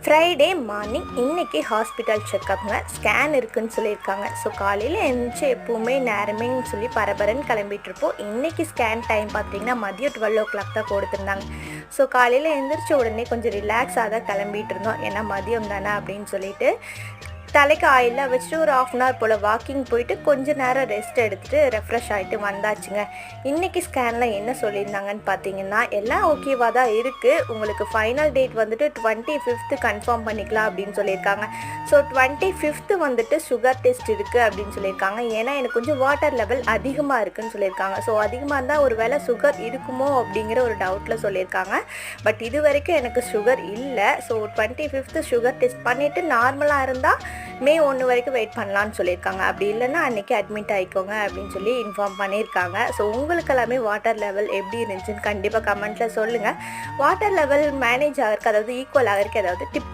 Friday morning இன்றைக்கி hospital செக்கப்புங்க. Scan இருக்குதுன்னு சொல்லியிருக்காங்க. ஸோ காலையில் எழுந்துச்சு எப்போவுமே நேரமேன்னு சொல்லி பரபரன்னு கிளம்பிகிட்ருப்போம். இன்றைக்கி ஸ்கேன் டைம் பார்த்திங்கன்னா மதியம் 12 o'clock தான் கொடுத்துருந்தாங்க. ஸோ காலையில் எழுந்திரிச்ச உடனே கொஞ்சம் ரிலாக்ஸாக தான் கிளம்பிகிட்டு இருந்தோம். ஏன்னா மதியம் தானே அப்படின்னு சொல்லிட்டு தலைக்கு ஆயிலில் வச்சுட்டு ஒரு 1/2 hour போல் வாக்கிங் போயிட்டு கொஞ்சம் நேரம் ரெஸ்ட் எடுத்துகிட்டு ரெஃப்ரெஷ் ஆகிட்டு வந்தாச்சுங்க. இன்றைக்கி ஸ்கேனில் என்ன சொல்லியிருந்தாங்கன்னு பார்த்தீங்கன்னா எல்லாம் ஓகேவாக தான் இருக்குது. உங்களுக்கு ஃபைனல் டேட் வந்துட்டு 25th கன்ஃபார்ம் பண்ணிக்கலாம் அப்படின்னு சொல்லியிருக்காங்க. ஸோ 25th வந்துட்டு சுகர் டெஸ்ட் இருக்குது அப்படின்னு சொல்லியிருக்காங்க. ஏன்னா எனக்கு கொஞ்சம் வாட்டர் லெவல் அதிகமாக இருக்குதுன்னு சொல்லியிருக்காங்க. ஸோ அதிகமாக இருந்தால் ஒரு வேளை சுகர் இருக்குமோ அப்படிங்கிற ஒரு டவுட்டில் சொல்லியிருக்காங்க. பட் இது வரைக்கும் எனக்கு சுகர் இல்லை. ஸோ 25th சுகர் டெஸ்ட் பண்ணிவிட்டு நார்மலாக இருந்தால் May 1 வரைக்கும் வெயிட் பண்ணலான்னு சொல்லியிருக்காங்க. அப்படி இல்லைன்னா அன்றைக்கி அட்மிட் ஆகிக்கோங்க அப்படின்னு சொல்லி இன்ஃபார்ம் பண்ணியிருக்காங்க. ஸோ உங்களுக்கு எல்லாமே வாட்டர் லெவல் எப்படி இருந்துச்சுன்னு கண்டிப்பாக கமெண்ட்டில் சொல்லுங்கள். வாட்டர் லெவல் மேனேஜ் ஆகிறதுக்கு, அதாவது ஈக்குவல் ஆகிறதுக்கு ஏதாவது டிப்ஸ்